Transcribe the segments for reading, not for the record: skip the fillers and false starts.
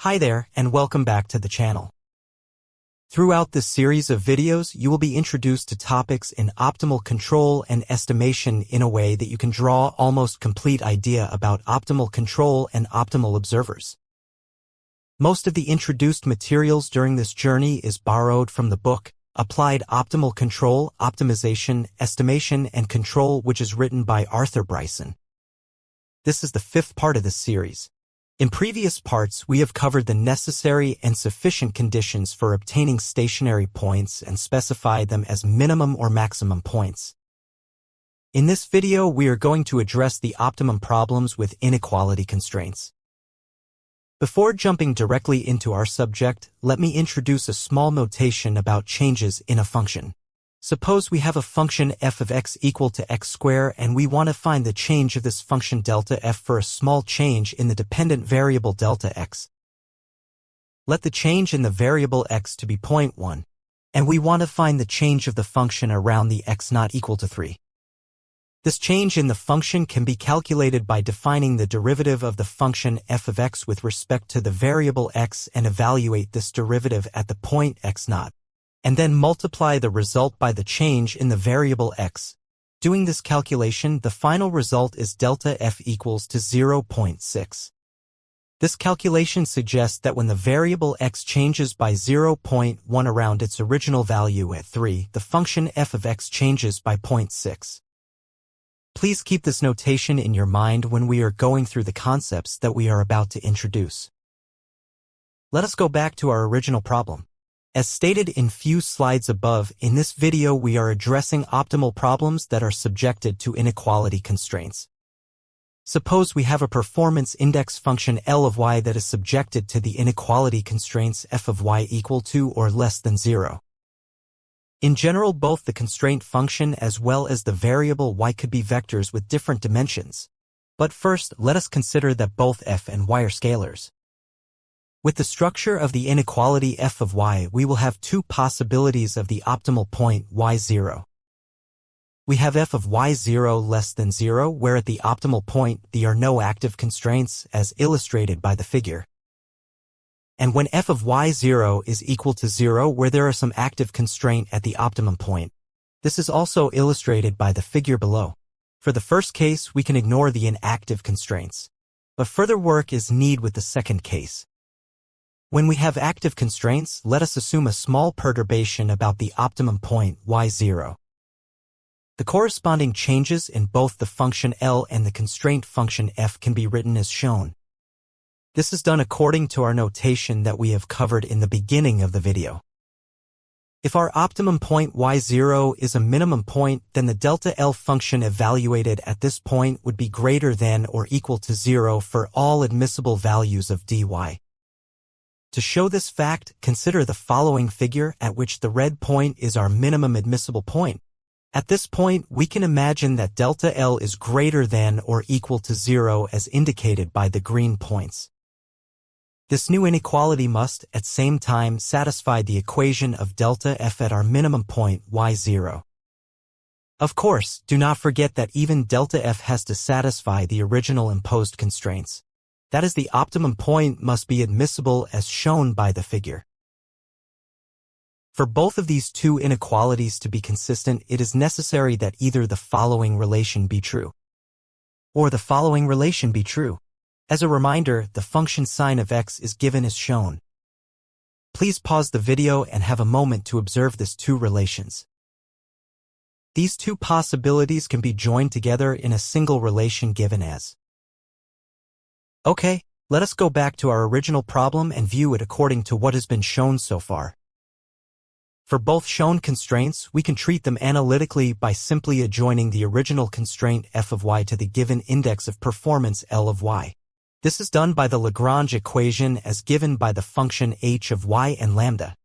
Hi there, and welcome back to the channel. Throughout this series of videos, you will be introduced to topics in optimal control and estimation in a way that you can draw almost complete idea about optimal control and optimal observers. Most of the introduced materials during this journey is borrowed from the book, Applied Optimal Control, Optimization, Estimation, and Control, which is written by Arthur Bryson. This is the fifth part of this series. In previous parts, we have covered the necessary and sufficient conditions for obtaining stationary points and specified them as minimum or maximum points. In this video, we are going to address the optimum problems with inequality constraints. Before jumping directly into our subject, let me introduce a small notation about changes in a function. Suppose we have a function f of x equal to x squared and we want to find the change of this function delta f for a small change in the dependent variable delta x. Let the change in the variable x to be 0.1, and we want to find the change of the function around the x not equal to 3. This change in the function can be calculated by defining the derivative of the function f of x with respect to the variable x and evaluate this derivative at the point x naught, and then multiply the result by the change in the variable x. Doing this calculation, the final result is delta f equals to 0.6. This calculation suggests that when the variable x changes by 0.1 around its original value at 3, the function f of x changes by 0.6. Please keep this notation in your mind when we are going through the concepts that we are about to introduce. Let us go back to our original problem. As stated in few slides above, in this video we are addressing optimal problems that are subjected to inequality constraints. Suppose we have a performance index function L of y that is subjected to the inequality constraints f of y equal to or less than 0. In general, both the constraint function as well as the variable y could be vectors with different dimensions. But first, let us consider that both f and y are scalars. With the structure of the inequality f of y, we will have two possibilities of the optimal point y0. We have f of y0 less than 0, where at the optimal point there are no active constraints, as illustrated by the figure. And when f of y0 is equal to 0, where there are some active constraint at the optimum point. This is also illustrated by the figure below. For the first case, we can ignore the inactive constraints. But further work is needed with the second case. When we have active constraints, let us assume a small perturbation about the optimum point y0. The corresponding changes in both the function L and the constraint function f can be written as shown. This is done according to our notation that we have covered in the beginning of the video. If our optimum point y0 is a minimum point, then the delta L function evaluated at this point would be greater than or equal to 0 for all admissible values of dy. To show this fact, consider the following figure at which the red point is our minimum admissible point. At this point, we can imagine that delta L is greater than or equal to 0 as indicated by the green points. This new inequality must, at same time, satisfy the equation of delta f at our minimum point y0. Of course, do not forget that even delta f has to satisfy the original imposed constraints. That is, the optimum point must be admissible as shown by the figure. For both of these two inequalities to be consistent, it is necessary that either the following relation be true, or the following relation be true. As a reminder, the function sin of x is given as shown. Please pause the video and have a moment to observe these two relations. These two possibilities can be joined together in a single relation given as. Okay, let us go back to our original problem and view it according to what has been shown so far. For both shown constraints, we can treat them analytically by simply adjoining the original constraint f of y to the given index of performance L of y. This is done by the Lagrange equation as given by the function h of y and lambda.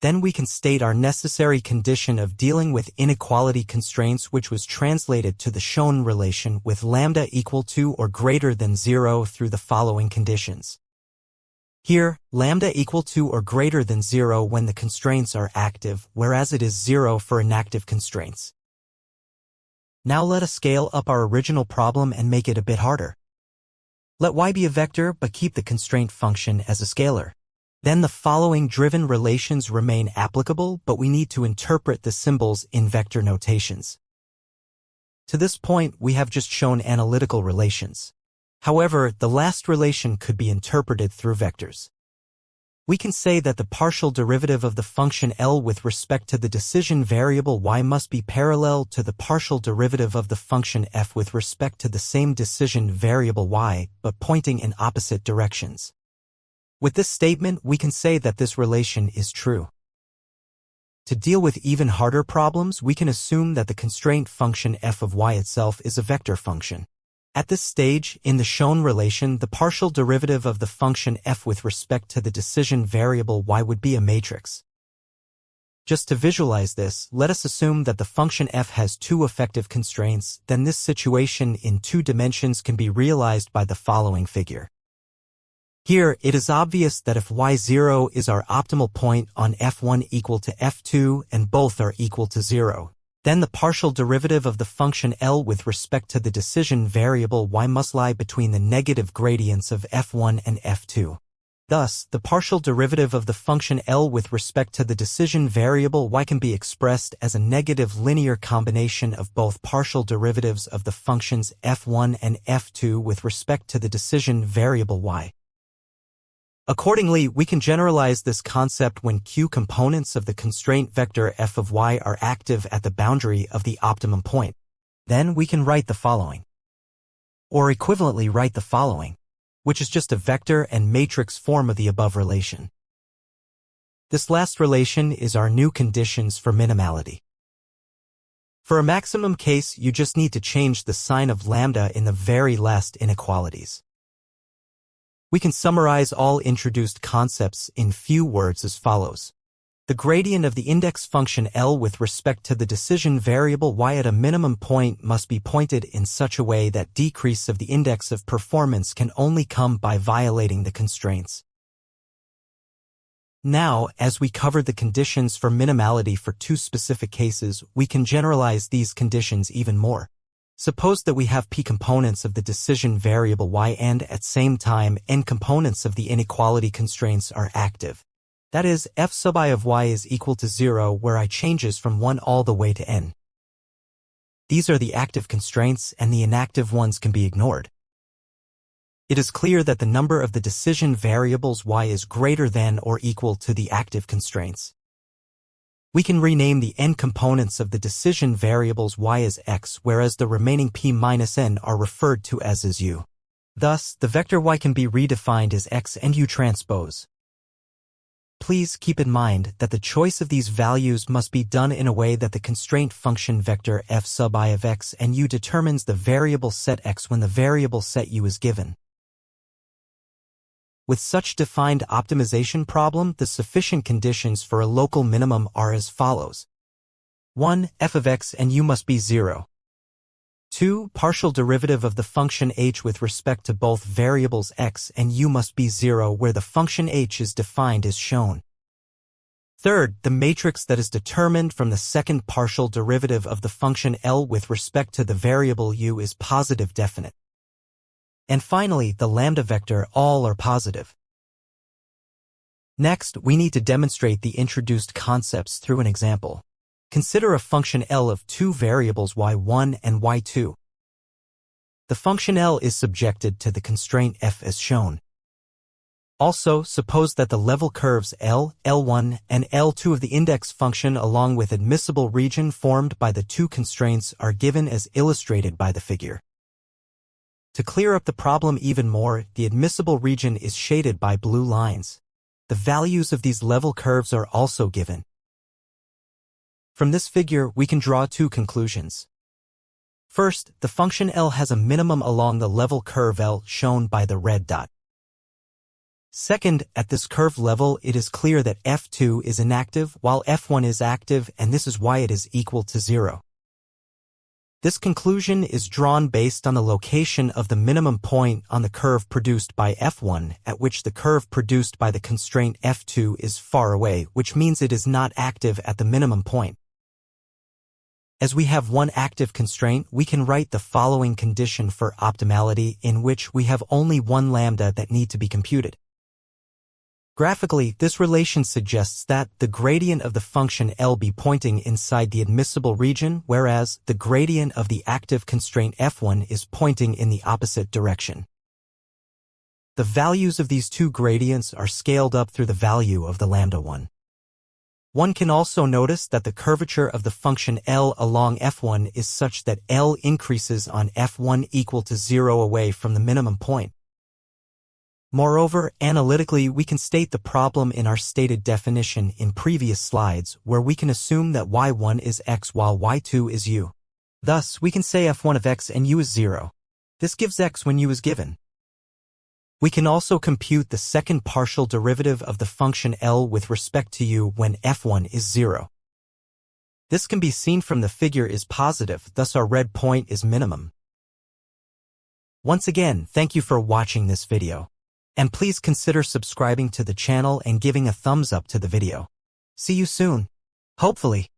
Then we can state our necessary condition of dealing with inequality constraints, which was translated to the shown relation with lambda equal to or greater than 0 through the following conditions. Here, lambda equal to or greater than 0 when the constraints are active, whereas it is 0 for inactive constraints. Now let us scale up our original problem and make it a bit harder. Let y be a vector but keep the constraint function as a scalar. Then the following driven relations remain applicable, but we need to interpret the symbols in vector notations. To this point, we have just shown analytical relations. However, the last relation could be interpreted through vectors. We can say that the partial derivative of the function L with respect to the decision variable y must be parallel to the partial derivative of the function f with respect to the same decision variable y, but pointing in opposite directions. With this statement, we can say that this relation is true. To deal with even harder problems, we can assume that the constraint function f of y itself is a vector function. At this stage, in the shown relation, the partial derivative of the function f with respect to the decision variable y would be a matrix. Just to visualize this, let us assume that the function f has two effective constraints, then this situation in two dimensions can be realized by the following figure. Here, it is obvious that if y0 is our optimal point on f1 equal to f2 and both are equal to 0, then the partial derivative of the function L with respect to the decision variable y must lie between the negative gradients of f1 and f2. Thus, the partial derivative of the function L with respect to the decision variable y can be expressed as a negative linear combination of both partial derivatives of the functions f1 and f2 with respect to the decision variable y. Accordingly, we can generalize this concept when q components of the constraint vector f of y are active at the boundary of the optimum point. Then we can write the following. Or equivalently write the following, which is just a vector and matrix form of the above relation. This last relation is our new conditions for minimality. For a maximum case, you just need to change the sign of lambda in the very last inequalities. We can summarize all introduced concepts in few words as follows. The gradient of the index function L with respect to the decision variable y at a minimum point must be pointed in such a way that decrease of the index of performance can only come by violating the constraints. Now, as we covered the conditions for minimality for two specific cases, we can generalize these conditions even more. Suppose that we have p components of the decision variable y and, at same time, n components of the inequality constraints are active. That is, f sub I of y is equal to 0 where I changes from 1 all the way to n. These are the active constraints and the inactive ones can be ignored. It is clear that the number of the decision variables y is greater than or equal to the active constraints. We can rename the n components of the decision variables y as x, whereas the remaining p minus n are referred to as u. Thus, the vector y can be redefined as x and u transpose. Please keep in mind that the choice of these values must be done in a way that the constraint function vector f sub I of x and u determines the variable set x when the variable set u is given. With such defined optimization problem, the sufficient conditions for a local minimum are as follows. 1. F of x and u must be 0. 2. Partial derivative of the function h with respect to both variables x and u must be 0 where the function h is defined as shown. Third, the matrix that is determined from the second partial derivative of the function L with respect to the variable u is positive definite. And finally, the lambda vector, all are positive. Next, we need to demonstrate the introduced concepts through an example. Consider a function L of two variables y1 and y2. The function L is subjected to the constraint f as shown. Also, suppose that the level curves L, L1, and L2 of the index function along with admissible region formed by the two constraints are given as illustrated by the figure. To clear up the problem even more, the admissible region is shaded by blue lines. The values of these level curves are also given. From this figure, we can draw two conclusions. First, the function L has a minimum along the level curve L shown by the red dot. Second, at this curve level, it is clear that f2 is inactive while f1 is active, and this is why it is equal to 0. This conclusion is drawn based on the location of the minimum point on the curve produced by f1, at which the curve produced by the constraint f2 is far away, which means it is not active at the minimum point. As we have one active constraint, we can write the following condition for optimality in which we have only one lambda that need to be computed. Graphically, this relation suggests that the gradient of the function L be pointing inside the admissible region, whereas the gradient of the active constraint F1 is pointing in the opposite direction. The values of these two gradients are scaled up through the value of the lambda 1. One can also notice that the curvature of the function L along F1 is such that L increases on F1 equal to 0 away from the minimum point. Moreover, analytically, we can state the problem in our stated definition in previous slides, where we can assume that y1 is x while y2 is u. Thus, we can say f1 of x and u is 0. This gives x when u is given. We can also compute the second partial derivative of the function L with respect to u when f1 is 0. This can be seen from the figure is positive, thus our red point is minimum. Once again, thank you for watching this video. And please consider subscribing to the channel and giving a thumbs up to the video. See you soon. Hopefully.